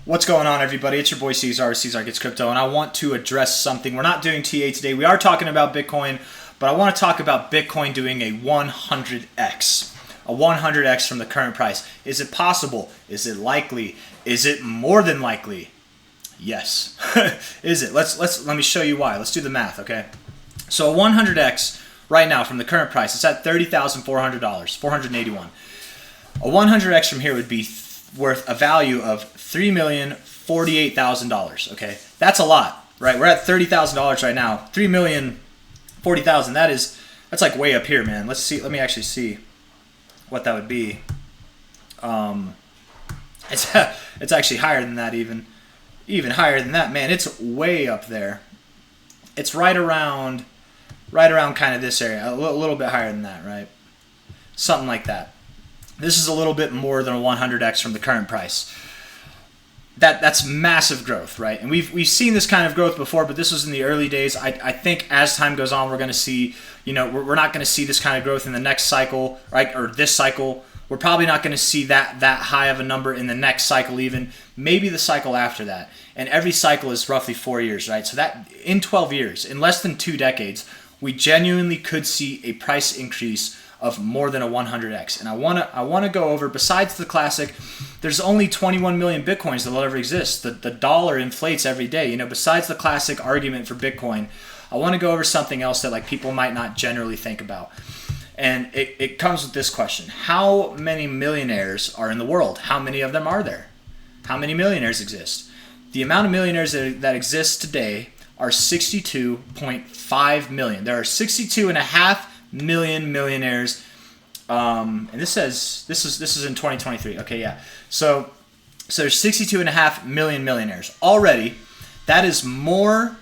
What's going on, everybody? It's your boy C-Zar, C-Zar Gets Crypto, and I want to address something. We're not doing TA today. We are talking about Bitcoin, but I want to talk about Bitcoin doing a 100x. A 100x from the current price. Is it possible? Is it likely? Is it more than likely? Yes. Is it? Let me show you why. Let's do the math, okay? So a 100x right now from the current price, it's at $30,400, $481. A 100x from here would be worth a value of $3,048,000. Okay, that's a lot, right? We're at $30,000 right now. $3,040,000. That's like way up here, man. Let's see. Let me actually see what that would be. It's actually higher than that, even higher than that, man. It's way up there. It's right around kind of this area, a little bit higher than that, right? Something like that. This is a little bit more than a 100x from the current price. That's massive growth, right? And we've seen this kind of growth before, but this was in the early days. I think as time goes on, we're going to see, we're not going to see this kind of growth in the next cycle, right? Or this cycle. We're probably not going to see that high of a number in the next cycle even. Maybe the cycle after that. And every cycle is roughly 4 years, right? So that in 12 years, in less than 2 decades, we genuinely could see a price increase of more than a 100x. And I want to go over, besides the classic, there's only 21 million Bitcoins that will ever exist. The dollar inflates every day. Besides the classic argument for Bitcoin, I want to go over something else that people might not generally think about. And it comes with this question. How many millionaires are in the world? How many of them are there? How many millionaires exist? The amount of millionaires that exist today are 62.5 million. There are 62.5 million millionaires, and this is in 2023. Okay, yeah. So there's 62.5 million millionaires already. That is more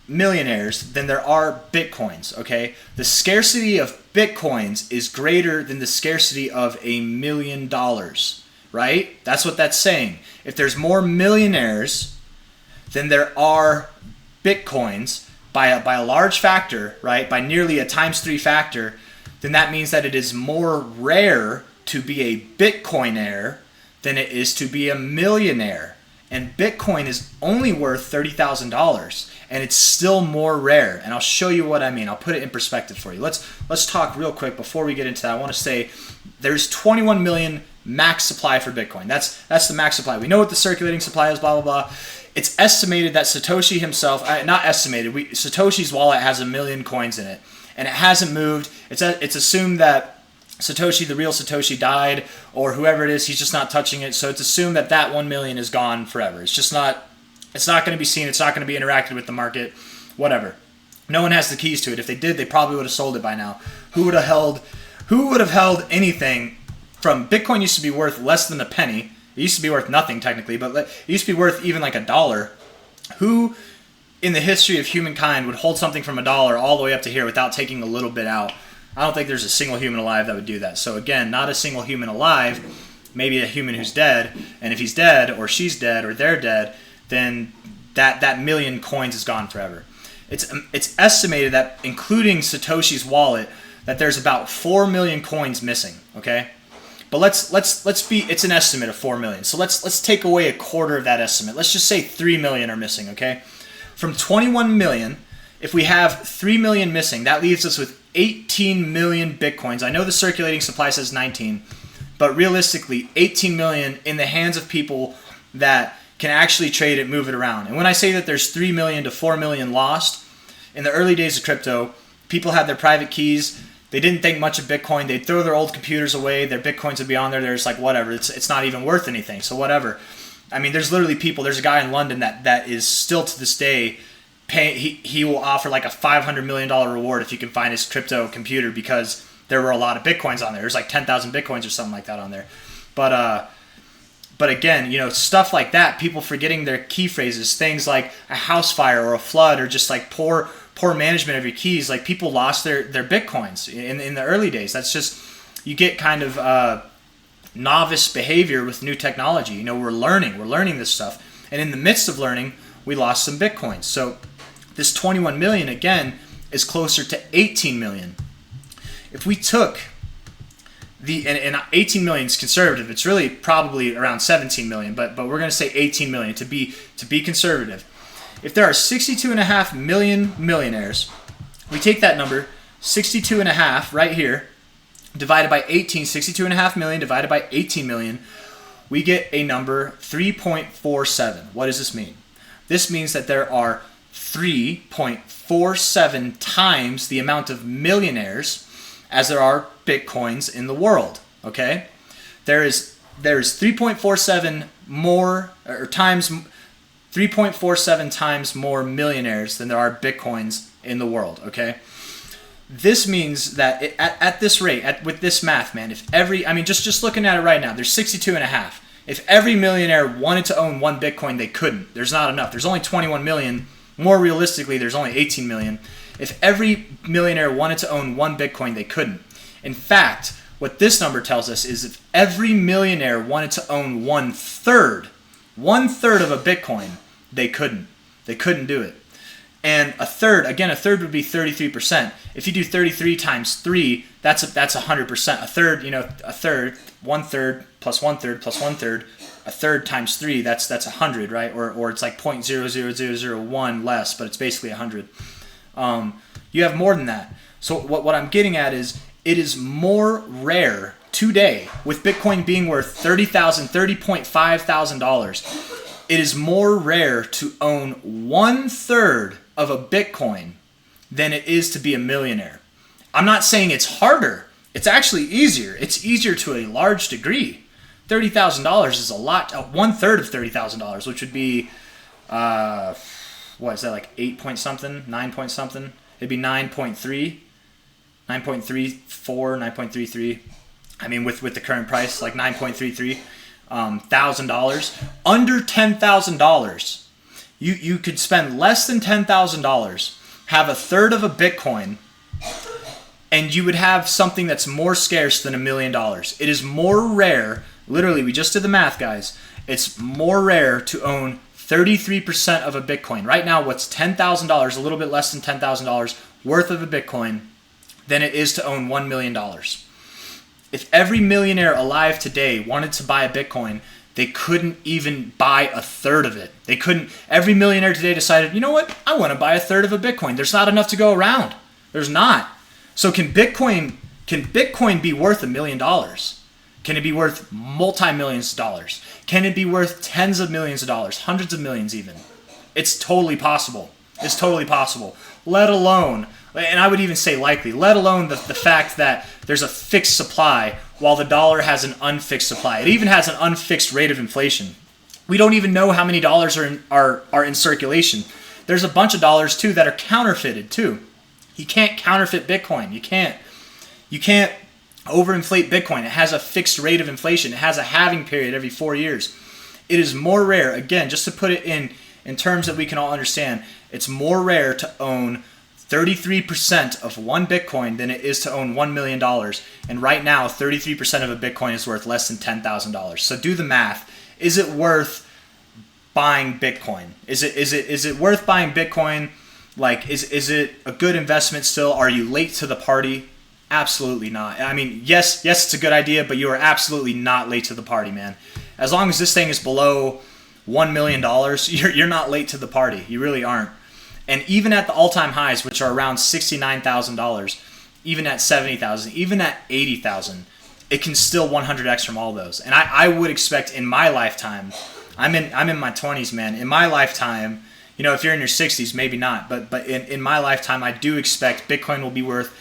millionaires than there are Bitcoins. Okay, the scarcity of Bitcoins is greater than the scarcity of $1 million. Right? That's what that's saying. If there's more millionaires than there are Bitcoins, by a large factor, right, by nearly a ×3 factor, then that means that it is more rare to be a Bitcoinaire than it is to be a millionaire. And Bitcoin is only worth $30,000, and it's still more rare. And I'll show you what I mean. I'll put it in perspective for you. Let's talk real quick before we get into that. I want to say there's 21 million max supply for Bitcoin. That's the max supply. We know what the circulating supply is, blah, blah, blah. It's estimated that Satoshi himself, not estimated, Satoshi's wallet has 1 million coins in it, and it hasn't moved. It's assumed that Satoshi, the real Satoshi, died, or whoever it is, he's just not touching it. So it's assumed that 1 million is gone forever. It's not going to be seen. It's not going to be interacted with the market, whatever. No one has the keys to it. If they did, they probably would have sold it by now. Who would have held anything from Bitcoin? Used to be worth less than a penny. It used to be worth nothing technically, but it used to be worth even like $1. Who in the history of humankind would hold something from $1 all the way up to here without taking a little bit out? I don't think there's a single human alive that would do that. So again, not a single human alive, maybe a human who's dead. And if he's dead or she's dead or they're dead, then that million coins is gone forever. It's estimated that including Satoshi's wallet, that there's about 4 million coins missing, okay? But let's be, it's an estimate of 4 million. So let's take away a quarter of that estimate. Let's just say 3 million are missing, okay? From 21 million, if we have 3 million missing, that leaves us with 18 million Bitcoins. I know the circulating supply says 19, but realistically, 18 million in the hands of people that can actually trade it, move it around. And when I say that there's 3 million to 4 million lost, in the early days of crypto, people had their private keys. They didn't think much of Bitcoin. They'd throw their old computers away. Their Bitcoins would be on there. They're just like, whatever. It's not even worth anything. So whatever. I mean, there's literally people. There's a guy in London that is still to this day he will offer like a $500 million reward if you can find his crypto computer because there were a lot of Bitcoins on there. There's like 10,000 Bitcoins or something like that on there. But again, stuff like that, people forgetting their key phrases, things like a house fire or a flood or just like poor management of your keys, like people lost their Bitcoins in the early days. That's just, you get kind of novice behavior with new technology. We're learning this stuff. And in the midst of learning, we lost some Bitcoins. So this 21 million, again, is closer to 18 million. If we took and 18 million is conservative. It's really probably around 17 million, but we're going to say 18 million to be conservative. If there are 62.5 million millionaires, we take that number 62.5 right here, divided by 18, 62.5 million divided by 18 million, we get a number 3.47. What does this mean? This means that there are 3.47 times the amount of millionaires as there are Bitcoins in the world. Okay? There is 3.47 more or times 3.47 times more millionaires than there are Bitcoins in the world. Okay? This means that at this rate, with this math, man, if just looking at it right now, there's 62.5. If every millionaire wanted to own one Bitcoin, they couldn't. There's not enough. There's only 21 million. More realistically, there's only 18 million. If every millionaire wanted to own one Bitcoin, they couldn't. In fact, what this number tells us is if every millionaire wanted to own one third of a Bitcoin, they couldn't. They couldn't do it. And a third would be 33%. If you do 33 times 3, that's 100%. A third, one third plus one third plus one third, a third times 3, that's 100, right? Or it's like 0.00001 less, but it's basically 100. You have more than that. So what I'm getting at is it is more rare today, with Bitcoin being worth $30.5 thousand. It is more rare to own 1/3 of a Bitcoin than it is to be a millionaire. I'm not saying it's harder. It's actually easier. It's easier to a large degree. $30,000 is a lot. 1/3 of $30,000, which would be, what is that, like 8 point something, 9 point something? It'd be 9.3, 9.34, 9.33. I mean, with the current price, like 9.33 thousand dollars. Under $10,000, you could spend less than $10,000, have a third of a Bitcoin, and you would have something that's more scarce than $1 million. It is more rare. Literally, we just did the math, guys. It's more rare to own 33% of a Bitcoin. Right now, what's $10,000, a little bit less than $10,000 worth of a Bitcoin, than it is to own $1 million. If every millionaire alive today wanted to buy a Bitcoin, they couldn't even buy a third of it. They couldn't. Every millionaire today decided, you know what? I want to buy a third of a Bitcoin. There's not enough to go around. There's not. So can Bitcoin be worth $1 million? Can it be worth multi-millions of dollars? Can it be worth tens of millions of dollars, hundreds of millions even? It's totally possible. It's totally possible. Let alone, and I would even say likely, let alone the fact that there's a fixed supply while the dollar has an unfixed supply. It even has an unfixed rate of inflation. We don't even know how many dollars are in circulation. There's a bunch of dollars too that are counterfeited too. You can't counterfeit Bitcoin. You can't overinflate Bitcoin. It has a fixed rate of inflation. It has a halving period every 4 years. It is more rare, again, just to put it in terms that we can all understand, it's more rare to own 33% of one Bitcoin than it is to own $1 million. And right now, 33% of a Bitcoin is worth less than $10,000. So do the math. Is it worth buying Bitcoin? Is it worth buying Bitcoin? Like, is it a good investment still? Are you late to the party? Absolutely not. I mean, yes, it's a good idea, but you are absolutely not late to the party, man. As long as this thing is below $1 million, you're not late to the party. You really aren't. And even at the all-time highs, which are around $69,000, even at $70,000, even at $80,000, it can still 100x from all those. And I would expect in my lifetime, I'm in my 20s, man. In my lifetime, you know, if you're in your 60s, maybe not. But in my lifetime, I do expect Bitcoin will be worth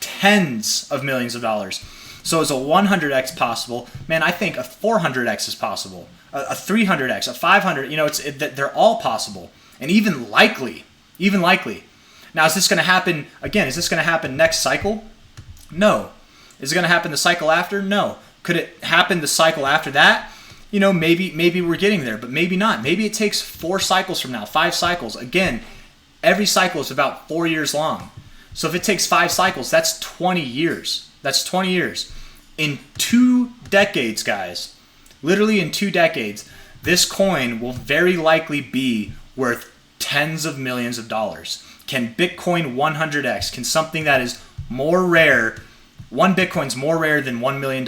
tens of millions of dollars. So is a 100x possible? Man, I think a 400x is possible. A 300x, a 500. You know, they're all possible, and even likely. Now, is this going to happen again? Is this going to happen next cycle? No. Is it going to happen the cycle after? No. Could it happen the cycle after that? You know, maybe we're getting there, but maybe not. Maybe it takes 4 cycles from now, 5 cycles. Again, every cycle is about 4 years long. So if it takes 5 cycles, that's 20 years. That's 20 years. In 2 decades, guys, literally in 2 decades, this coin will very likely be worth tens of millions of dollars. Can Bitcoin 100x? Can something that is more rare one Bitcoin's more rare than $1 million.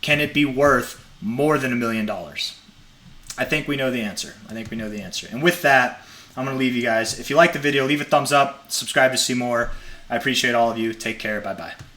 Can it be worth more than $1 million? I think we know the answer. And with that, I'm going to leave you guys. If you like the video, leave a thumbs up, subscribe to see more. I appreciate all of you. Take care. Bye-bye.